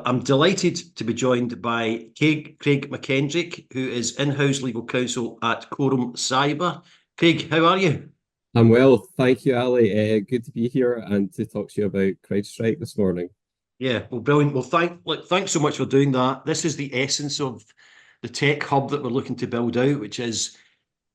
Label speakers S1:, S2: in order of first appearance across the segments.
S1: I'm delighted to be joined by Craig McKendrick, who is in-house legal counsel at Quorum Cyber. Craig, how are you?
S2: I'm well, thank you, Ali. Good to be here and to talk to you about CrowdStrike this morning.
S1: Yeah, well, brilliant. Well, thanks so much for doing that. This is the essence of the tech hub that we're looking to build out, which is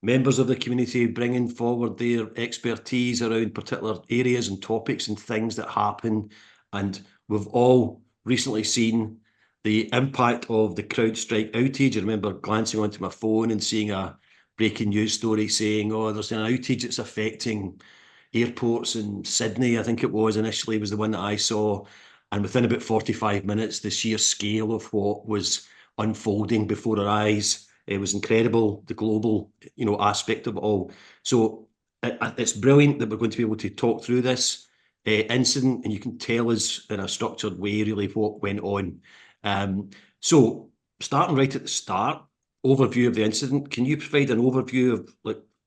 S1: members of the community bringing forward their expertise around particular areas and topics and things that happen. And we've all recently seen the impact of the CrowdStrike outage. I remember glancing onto my phone and seeing a breaking news story saying, oh, there's an outage that's affecting airports in Sydney, I think it was initially, was the one that I saw. And within about 45 minutes, the sheer scale of what was unfolding before our eyes, it was incredible, the global, aspect of it all. So it's brilliant that we're going to be able to talk through this incident, and you can tell us in a structured way really what went on. So starting right at the start, overview of the incident. Can you provide an overview of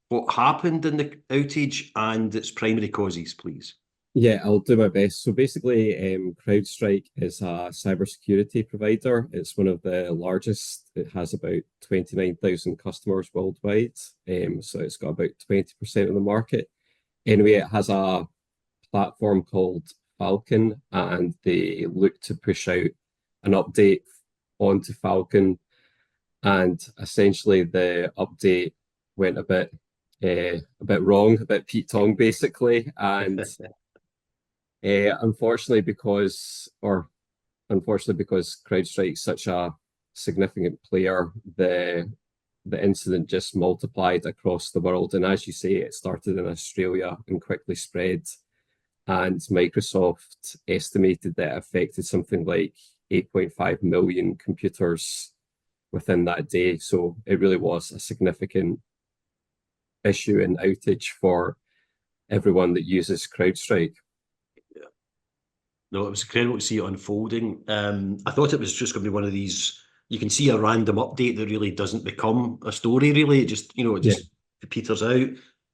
S1: what happened in the outage and its primary causes, please?
S2: Yeah, I'll do my best. So basically, CrowdStrike is a cybersecurity provider. It's one of the largest. It has about 29,000 customers worldwide. So it's got about 20% of the market. Anyway, it has a platform called Falcon, and they look to push out an update onto Falcon. And essentially, the update went a bit wrong, a bit Pete Tong basically, and unfortunately because CrowdStrike is such a significant player, the incident just multiplied across the world. And as you say, it started in Australia and quickly spread. And Microsoft estimated that it affected something like 8.5 million computers within that day. So it really was a significant issue and outage for everyone that uses CrowdStrike.
S1: Yeah. No, it was incredible to see it unfolding. I thought it was just going to be one of these. You can see a random update that really doesn't become a story. Really, it just
S2: Yeah.
S1: peters out,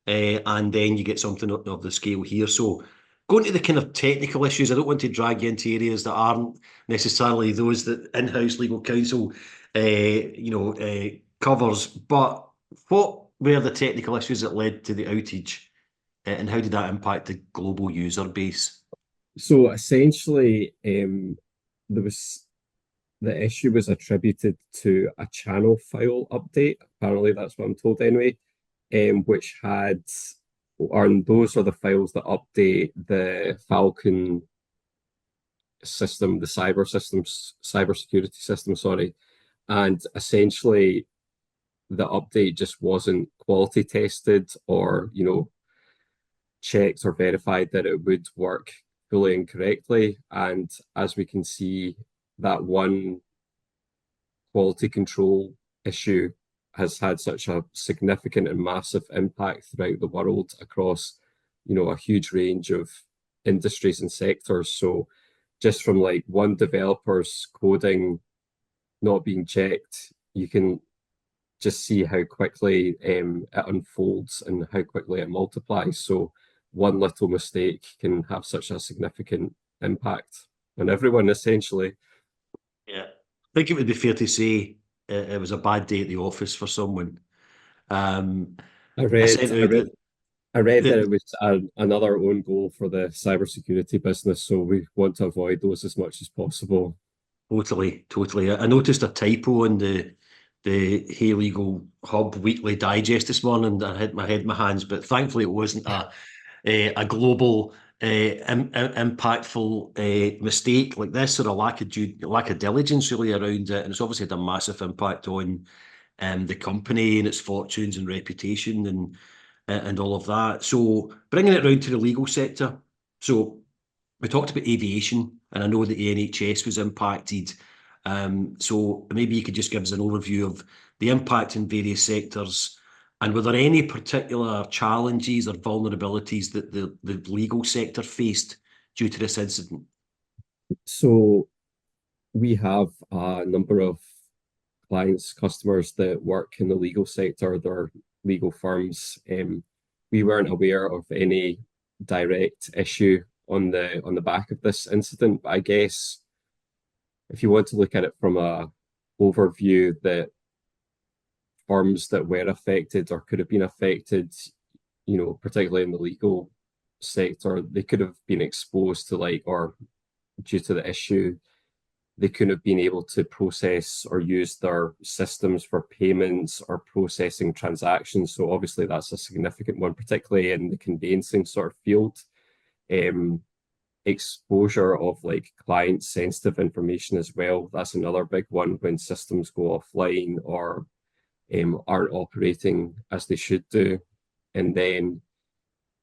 S1: and then you get something of the scale here. So going to the kind of technical issues, I don't want to drag you into areas that aren't necessarily those that in-house legal counsel, covers. But what were the technical issues that led to the outage, and how did that impact the global user base?
S2: So essentially, there was the issue was attributed to a channel file update. Apparently, that's what I'm told anyway. Which had, and those are the files that update the Falcon system, the cybersecurity system, sorry. And essentially, the update just wasn't quality tested or, checked or verified that it would work fully and correctly. And as we can see, that one quality control issue has had such a significant and massive impact throughout the world across, a huge range of industries and sectors. So just from like one developer's coding not being checked, you can just see how quickly it unfolds and how quickly it multiplies. So one little mistake can have such a significant impact on everyone, essentially.
S1: Yeah, I think it would be fair to say it was a bad day at the office for someone. Um,
S2: I
S1: I
S2: read,
S1: sent
S2: I
S1: out
S2: read,
S1: that,
S2: I read that
S1: that
S2: it was another own goal for the cybersecurity business, so we want to avoid those as much as possible.
S1: totally, totally. I noticed a typo in the Hey Legal Hub Weekly Digest this morning. I had my head in my hands, but thankfully it wasn't a global impactful mistake like this, or a lack of diligence really around it. And it's obviously had a massive impact on the company and its fortunes and reputation and all of that. So bringing it round to the legal sector. So we talked about aviation, and I know that the NHS was impacted. So maybe you could just give us an overview of the impact in various sectors, and were there any particular challenges or vulnerabilities that the legal sector faced due to this incident?
S2: So we have a number of clients, customers that work in the legal sector. They're legal firms. We weren't aware of any direct issue on the back of this incident, but I guess if you want to look at it from a overview, that firms that were affected or could have been affected, particularly in the legal sector, they could have been exposed to or due to the issue, they couldn't have been able to process or use their systems for payments or processing transactions. So obviously that's a significant one, particularly in the conveyancing sort of field. Exposure of client sensitive information as well. That's another big one when systems go offline or aren't operating as they should do. And then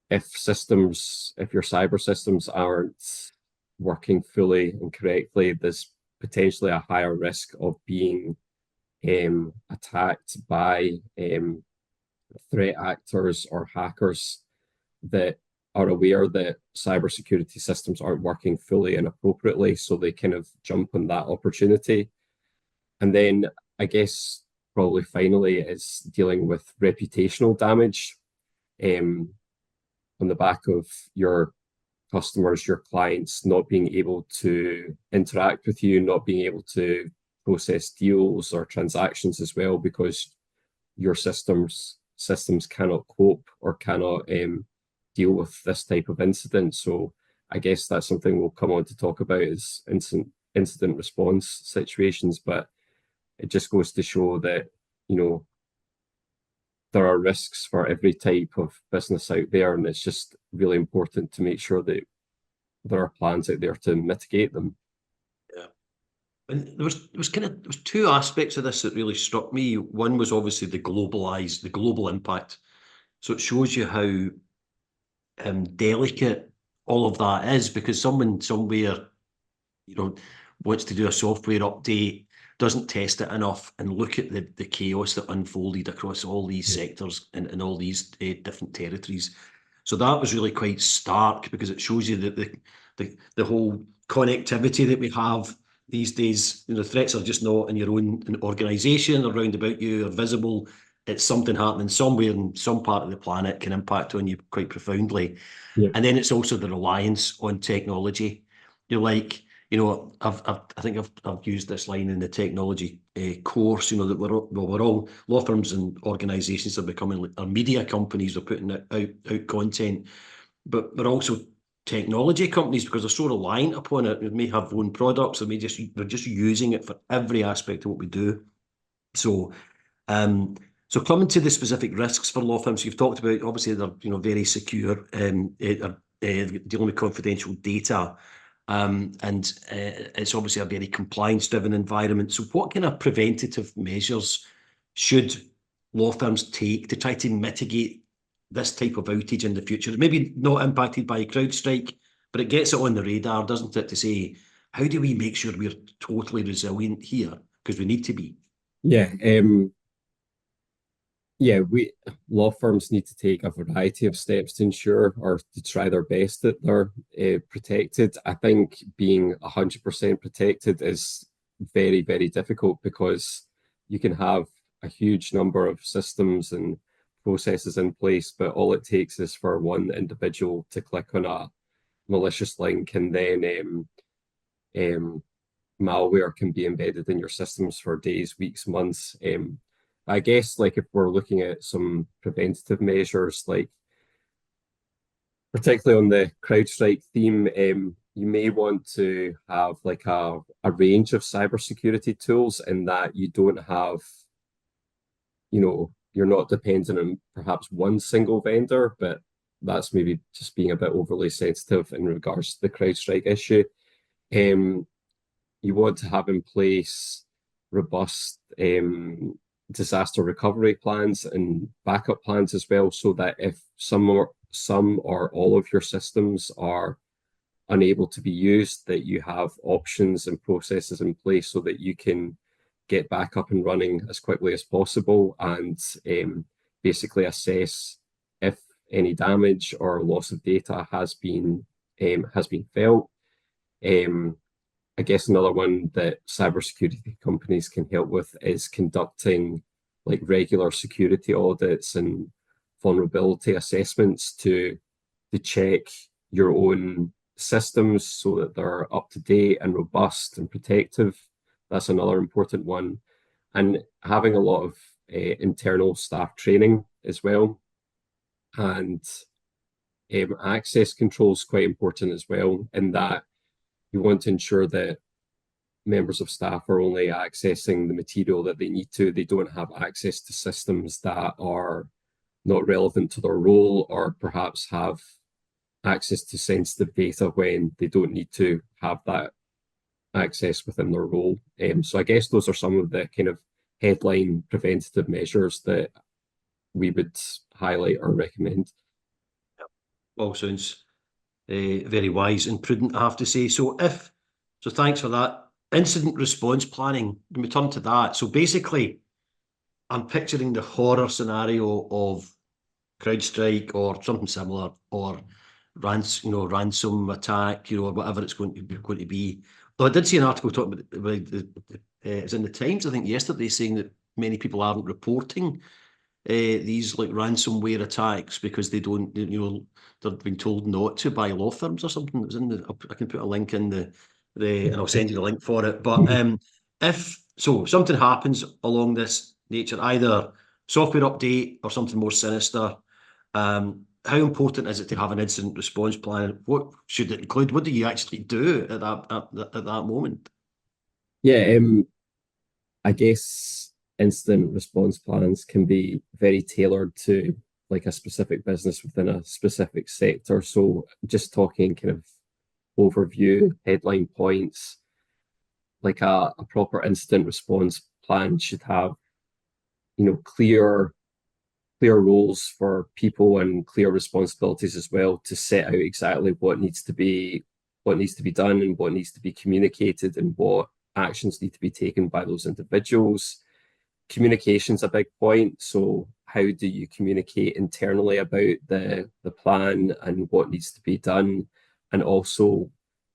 S2: if your cyber systems aren't working fully and correctly, there's potentially a higher risk of being attacked by threat actors or hackers that are aware that cybersecurity systems aren't working fully and appropriately, so they kind of jump on that opportunity. And then I guess probably finally is dealing with reputational damage on the back of your customers, your clients not being able to interact with you, not being able to process deals or transactions as well, because your systems cannot cope or cannot deal with this type of incident. So I guess that's something we'll come on to talk about is incident response situations, but it just goes to show that, there are risks for every type of business out there, and it's just really important to make sure that there are plans out there to mitigate them.
S1: Yeah. And there was two aspects of this that really struck me. One was obviously the global impact. So it shows you how delicate all of that is, because someone somewhere, wants to do a software update, doesn't test it enough, and look at the chaos that unfolded across all these sectors and all these different territories. So that was really quite stark, because it shows you that the whole connectivity that we have these days, threats are just not in your own organisation around about you or visible. It's something happening somewhere in some part of the planet can impact on you quite profoundly.
S2: Yeah.
S1: And then it's also the reliance on technology. I think I've used this line in the technology course, that we're all law firms and organisations are becoming our media companies, are putting out content, but we're also technology companies, because they're so reliant upon it. We may have own products, or they're just using it for every aspect of what we do. So coming to the specific risks for law firms, you've talked about, obviously they're very secure, dealing with confidential data. And it's obviously a very compliance-driven environment. So what kind of preventative measures should law firms take to try to mitigate this type of outage in the future? Maybe not impacted by CrowdStrike, but it gets it on the radar, doesn't it, to say, how do we make sure we're totally resilient here? Because we need to be.
S2: Yeah. Law firms need to take a variety of steps to ensure or to try their best that they're protected. I think being 100% protected is very, very difficult, because you can have a huge number of systems and processes in place, but all it takes is for one individual to click on a malicious link, and then malware can be embedded in your systems for days, weeks, months. I guess if we're looking at some preventative measures, particularly on the CrowdStrike theme, you may want to have a range of cybersecurity tools, in that you don't have, you're not dependent on perhaps one single vendor, but that's maybe just being a bit overly sensitive in regards to the CrowdStrike issue. You want to have in place robust disaster recovery plans and backup plans as well, so that if some or all of your systems are unable to be used, that you have options and processes in place so that you can get back up and running as quickly as possible, and basically assess if any damage or loss of data has been felt. I guess another one that cybersecurity companies can help with is conducting regular security audits and vulnerability assessments to check your own systems so that they're up to date and robust and protective. That's another important one. And having a lot of internal staff training as well. And access control is quite important as well, in that you want to ensure that members of staff are only accessing the material that they need to. They don't have access to systems that are not relevant to their role, or perhaps have access to sensitive data when they don't need to have that access within their role. So I guess those are some of the kind of headline preventative measures that we would highlight or recommend.
S1: All sounds very wise and prudent, I have to say. So thanks for that. Incident response planning, when we turn to that. So basically, I'm picturing the horror scenario of CrowdStrike or something similar, or ransom attack, or whatever it's going to be. Though I did see an article talking about it's in the Times, I think, yesterday, saying that many people aren't reporting these like ransomware attacks because they don't, they've been told not to by law firms or something. It was in I can put a link in the and I'll send you the link for it. But if something happens along this nature, either software update or something more sinister, how important is it to have an incident response plan? What should it include? What do you actually do at that moment?
S2: Yeah, I guess incident response plans can be very tailored to like a specific business within a specific sector. So just talking kind of overview, headline points, like a proper incident response plan should have, clear roles for people and clear responsibilities as well, to set out exactly what needs to be done and what needs to be communicated and what actions need to be taken by those individuals. Communication's a big point. So how do you communicate internally about the plan and what needs to be done, and also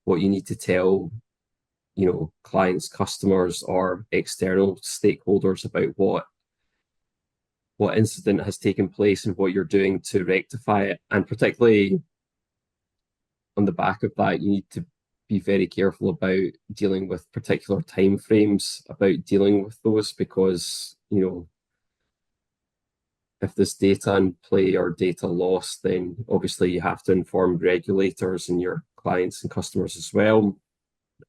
S2: what you need to tell clients, customers, or external stakeholders about what incident has taken place and what you're doing to rectify it. And particularly on the back of that, you need to be very careful about dealing with particular timeframes about dealing with those, because if there's data in play or data loss, then obviously you have to inform regulators and your clients and customers as well.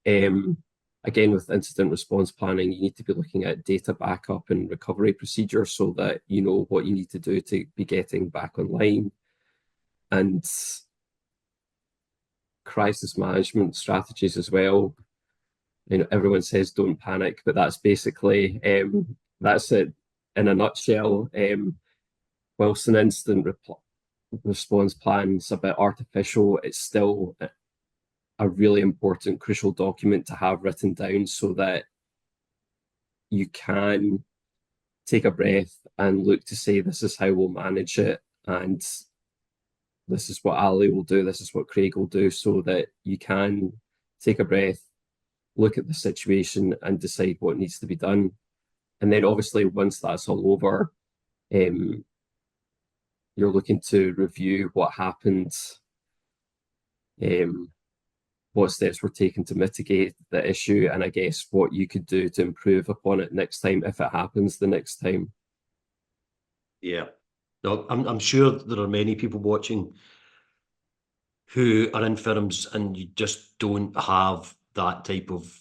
S2: Again, with incident response planning, you need to be looking at data backup and recovery procedures so that you know what you need to do to be getting back online. And crisis management strategies as well. Everyone says don't panic, but that's basically that's it in a nutshell. Whilst an incident response plan's a bit artificial, it's still a really important, crucial document to have written down so that you can take a breath and look to say, this is how we'll manage it, and this is what Ali will do, this is what Craig will do, so that you can take a breath, look at the situation and decide what needs to be done. And then obviously once that's all over, you're looking to review what happened, what steps were taken to mitigate the issue, and I guess what you could do to improve upon it next time if it happens the next time.
S1: Yeah. No, I'm sure there are many people watching who are in firms and you just don't have that type of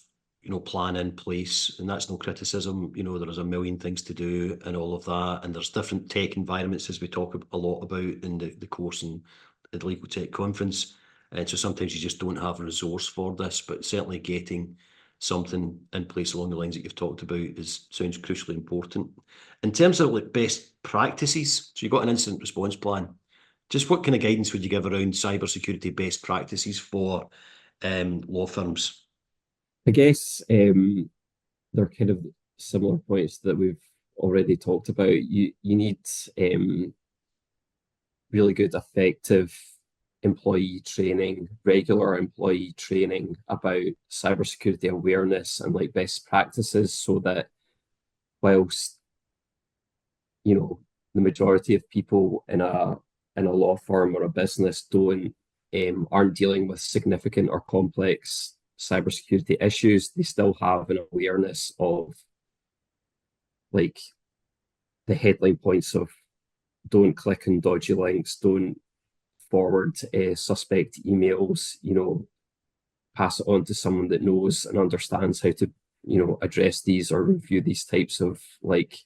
S1: plan in place, and that's no criticism. There's a million things to do and all of that, and there's different tech environments, as we talk a lot about in the course and the Legal Tech Conference, and so sometimes you just don't have a resource for this, but certainly getting something in place along the lines that you've talked about sounds crucially important. In terms of like best practices, so you've got an incident response plan, just what kind of guidance would you give around cybersecurity best practices for law firms?
S2: I guess they're kind of similar points that we've already talked about. You need really good, effective employee training, regular employee training about cybersecurity awareness and like best practices, so that whilst the majority of people in a law firm or a business don't aren't dealing with significant or complex cybersecurity issues, they still have an awareness of like the headline points of don't click on dodgy links, don't forward suspect emails, pass it on to someone that knows and understands how to, address these or review these types of like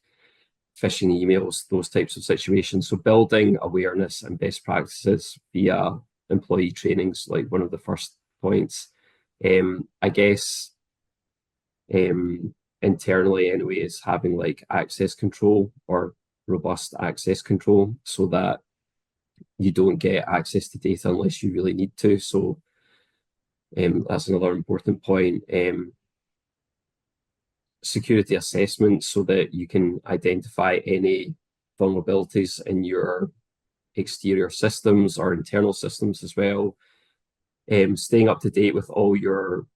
S2: phishing emails, those types of situations. So building awareness and best practices via employee trainings, like one of the first points. I guess internally anyway is having like access control or robust access control so that you don't get access to data unless you really need to. So that's another important point. Security assessment so that you can identify any vulnerabilities in your exterior systems or internal systems as well. Staying up to date with all your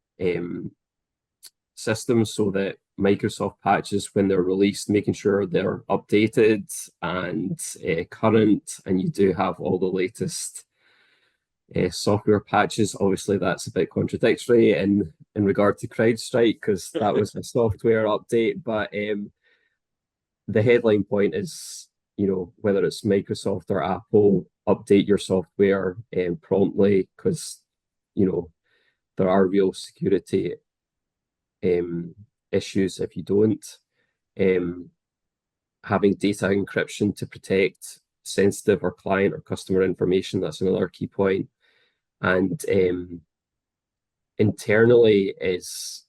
S2: systems so that Microsoft patches, when they're released, making sure they're updated and current, and you do have all the latest software patches. Obviously, that's a bit contradictory in regard to CrowdStrike because that was a software update. But the headline point is, whether it's Microsoft or Apple, update your software promptly because, there are real security issues if you don't. Having data encryption to protect sensitive or client or customer information, that's another key point. And internally is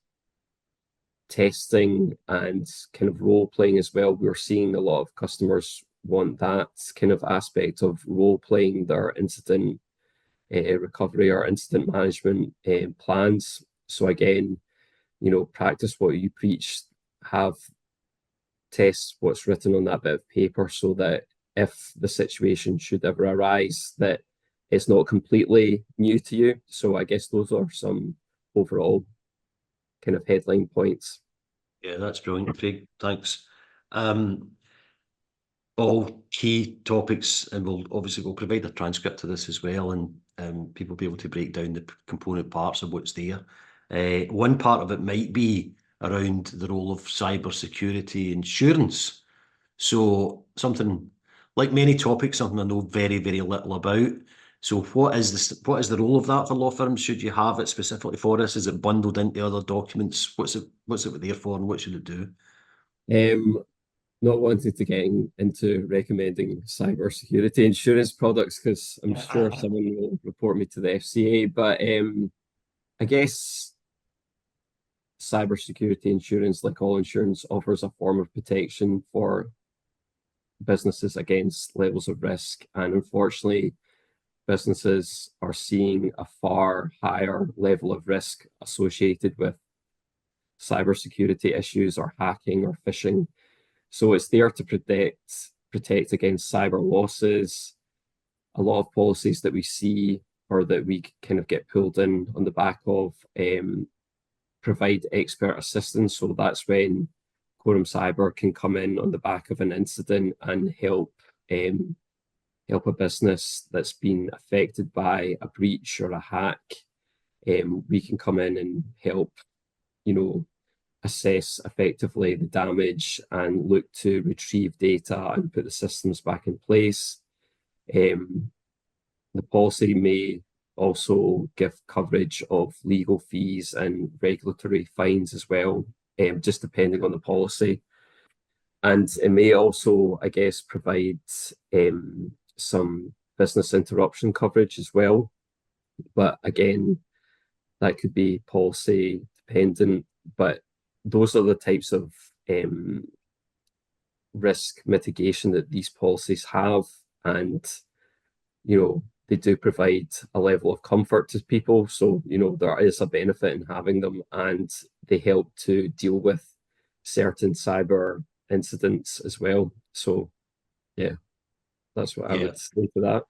S2: testing and kind of role playing as well. We're seeing a lot of customers want that kind of aspect of role playing their incident recovery or incident management plans. So again, practice what you preach, have tests what's written on that bit of paper so that if the situation should ever arise, that it's not completely new to you. So I guess those are some overall kind of headline points.
S1: Yeah, that's brilliant, Craig. Thanks. All key topics, and we'll provide a transcript of this as well, and people will be able to break down the component parts of what's there. One part of it might be around the role of cybersecurity insurance. So something like many topics, something I know very, very little about. So what is the role of that for law firms? Should you have it specifically for this? Is it bundled into other documents? What's it there for, and what should it do?
S2: Not wanting to get into recommending cybersecurity insurance products because I'm sure someone will report me to the FCA, but I guess cybersecurity insurance, like all insurance, offers a form of protection for businesses against levels of risk. And unfortunately, businesses are seeing a far higher level of risk associated with cybersecurity issues or hacking or phishing. So it's there to protect against cyber losses. A lot of policies that we see or that we kind of get pulled in on the back of provide expert assistance. So that's when Quorum Cyber can come in on the back of an incident and help a business that's been affected by a breach or a hack. We can come in and help, assess effectively the damage and look to retrieve data and put the systems back in place. The policy may also give coverage of legal fees and regulatory fines as well, just depending on the policy. And it may also, I guess, provide some business interruption coverage as well. But again, that could be policy dependent, but those are the types of risk mitigation that these policies have. And, they do provide a level of comfort to people. So, there is a benefit in having them, and they help to deal with certain cyber incidents as well. So, yeah, that's what I would say to that.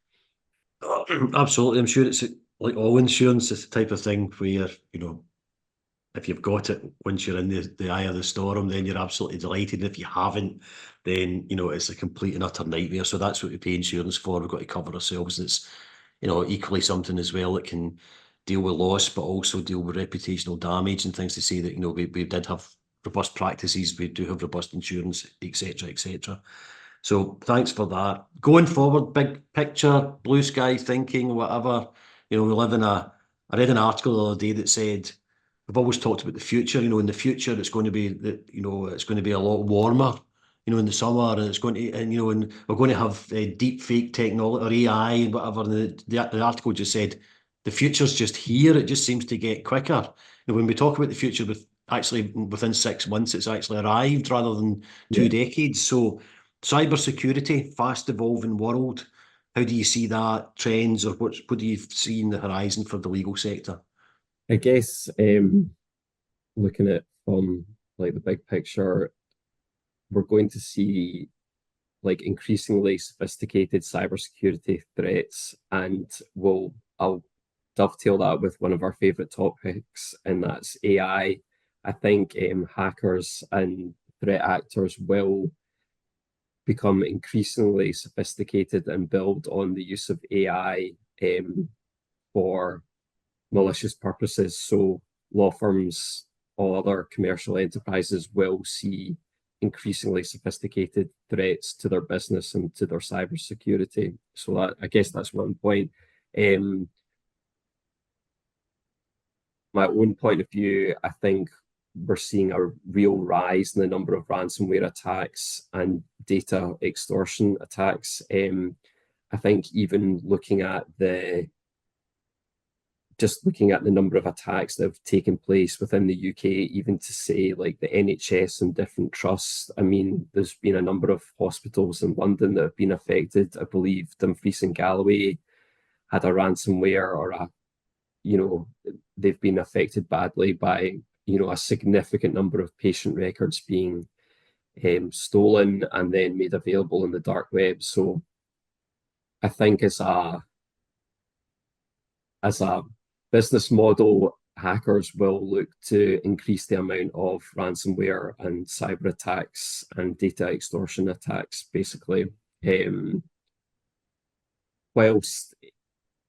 S1: Absolutely. I'm sure it's like all insurance, it's the type of thing where, if you've got it, once you're in the eye of the storm, then you're absolutely delighted. And if you haven't, then, it's a complete and utter nightmare. So that's what we pay insurance for. We've got to cover ourselves. you know, equally something as well that can deal with loss, but also deal with reputational damage and things to say that, you know, we did have robust practices, we do have robust insurance, etc., etc. So thanks for that. Going forward, big picture, blue sky thinking, whatever. You know, we live in I read an article the other day that said, we've always talked about the future. You know, in the future, it's going to be it's going to be a lot warmer. You know, in the summer, and it's going to, and you know, and we're going to have deep fake technology or AI and whatever. And the article just said the future's just here. It just seems to get quicker. You know, when we talk about the future, actually within 6 months, it's actually arrived rather than 2 decades. So cybersecurity, fast evolving world. How do you see that trends, or what do you see in the horizon for the legal sector?
S2: I guess looking at from like the big picture, we're going to see like increasingly sophisticated cybersecurity threats, and I'll dovetail that with one of our favorite topics, and that's AI. I think hackers and threat actors will become increasingly sophisticated and build on the use of AI for malicious purposes. So law firms, all other commercial enterprises will see increasingly sophisticated threats to their business and to their cybersecurity. So that, I guess that's one point. My own point of view, I think we're seeing a real rise in the number of ransomware attacks and data extortion attacks. I think even looking at the number of attacks that have taken place within the UK, even to say like the NHS and different trusts. I mean, there's been a number of hospitals in London that have been affected. I believe Dumfries and Galloway had a ransomware they've been affected badly by, a significant number of patient records being stolen and then made available in the dark web. So I think as a business model, hackers will look to increase the amount of ransomware and cyber attacks and data extortion attacks, basically. Whilst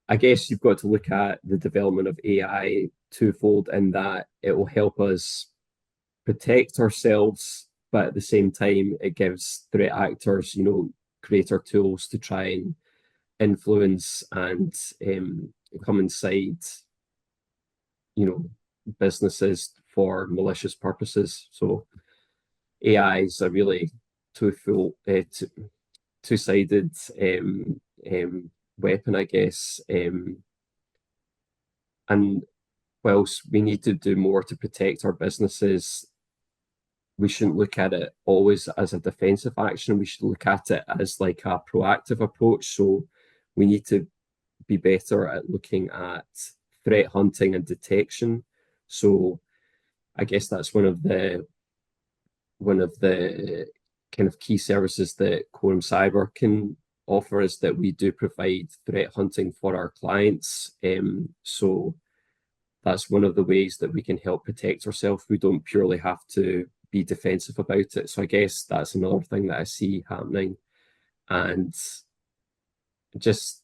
S2: I guess you've got to look at the development of AI twofold, in that it will help us protect ourselves, but at the same time, it gives threat actors, greater tools to try and influence and come inside, businesses for malicious purposes. So AI is a really two-sided weapon, I guess. And whilst we need to do more to protect our businesses, we shouldn't look at it always as a defensive action. We should look at it as like a proactive approach. So we need to be better at looking at threat hunting and detection. So I guess that's one of the kind of key services that Quorum Cyber can offer, is that we do provide threat hunting for our clients. So that's one of the ways that we can help protect ourselves. We don't purely have to be defensive about it. So I guess that's another thing that I see happening, and just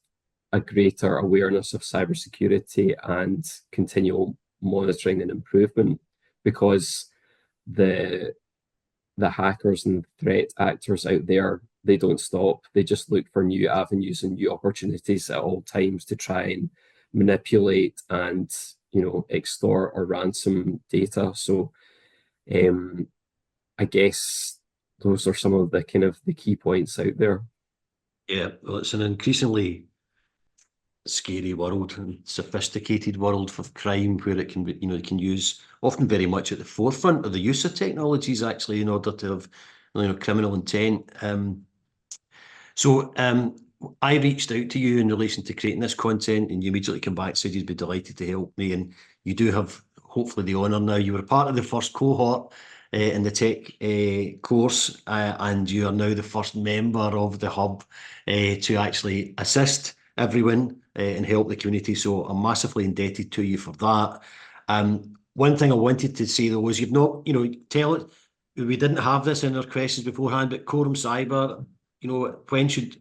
S2: a greater awareness of cybersecurity and continual monitoring and improvement, because the hackers and threat actors out there, they don't stop. They just look for new avenues and new opportunities at all times to try and manipulate and extort or ransom data. So I guess those are some of the kind of the key points out there.
S1: Yeah, well, it's an increasingly scary world and sophisticated world for crime, where it can be, it can use often very much at the forefront of the use of technologies actually in order to have criminal intent. So I reached out to you in relation to creating this content, and you immediately came back, said you'd be delighted to help me, and you do have hopefully the honour now. You were part of the first cohort in the tech course, and you are now the first member of the hub to actually assist everyone and help the community. So I'm massively indebted to you for that. One thing I wanted to say though was, you've not, tell it, we didn't have this in our questions beforehand, but Quorum Cyber, when should,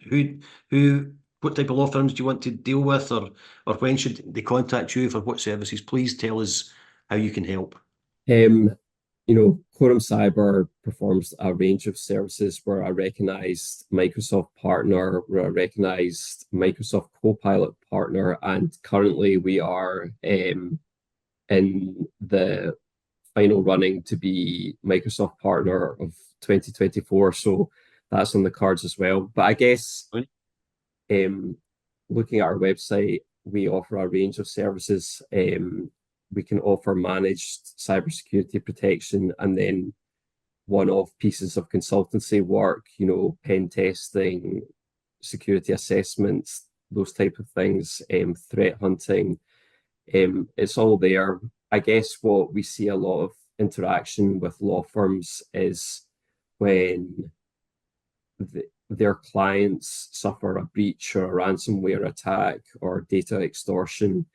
S1: who what type of law firms do you want to deal with, or when should they contact you for what services? Please tell us how you can help.
S2: Quorum Cyber performs a range of services. We're a recognized Microsoft partner, we're a recognized Microsoft Copilot partner, and currently we are in the final running to be Microsoft partner of 2024. So that's on the cards as well. But I guess looking at our website, we offer a range of services. We can offer managed cybersecurity protection and then one-off pieces of consultancy work, pen testing, security assessments, those type of things, threat hunting. It's all there. I guess what we see a lot of interaction with law firms is when their clients suffer a breach or a ransomware attack or data extortion.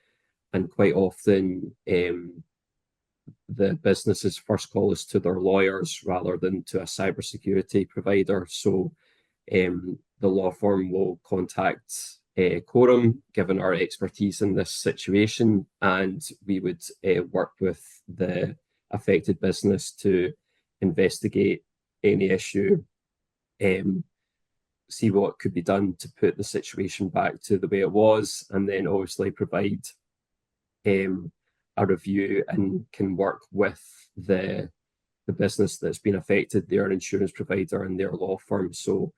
S2: And quite often, the business's first call is to their lawyers rather than to a cybersecurity provider. So the law firm will contact Quorum, given our expertise in this situation, and we would work with the affected business to investigate any issue, see what could be done to put the situation back to the way it was, and then obviously provide a review and can work with the business that's been affected, their insurance provider and their law firm. So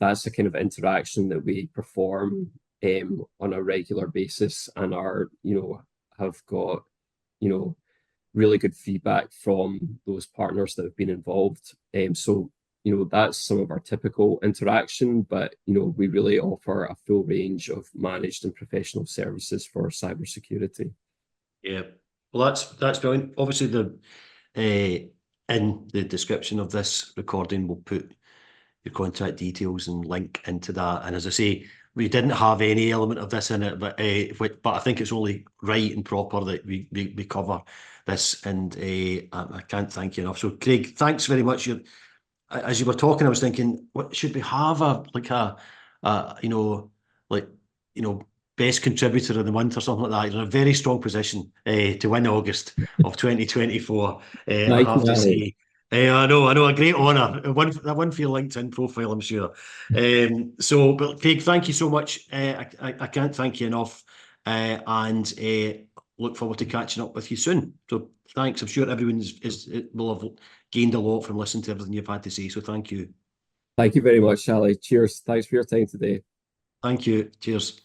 S2: that's the kind of interaction that we perform on a regular basis, and have got really good feedback from those partners that have been involved. So that's some of our typical interaction, but we really offer a full range of managed and professional services for cybersecurity.
S1: Yeah, well, that's brilliant. Obviously, in the description of this recording, we'll put your contact details and link into that. And as I say, we didn't have any element of this in it, but I think it's only right and proper that we cover this. And I can't thank you enough. So, Craig, thanks very much. As you were talking, I was thinking, what should we have best contributor of the month or something like that? You're in a very strong position to win August of 2024. I have to say, I know, a great honour. One for your LinkedIn profile, I'm sure. But Craig, thank you so much. I can't thank you enough, and look forward to catching up with you soon. So thanks. I'm sure everyone will have gained a lot from listening to everything you've had to say. So thank you.
S2: Thank you very much, Sally. Cheers. Thanks for your time today.
S1: Thank you. Cheers.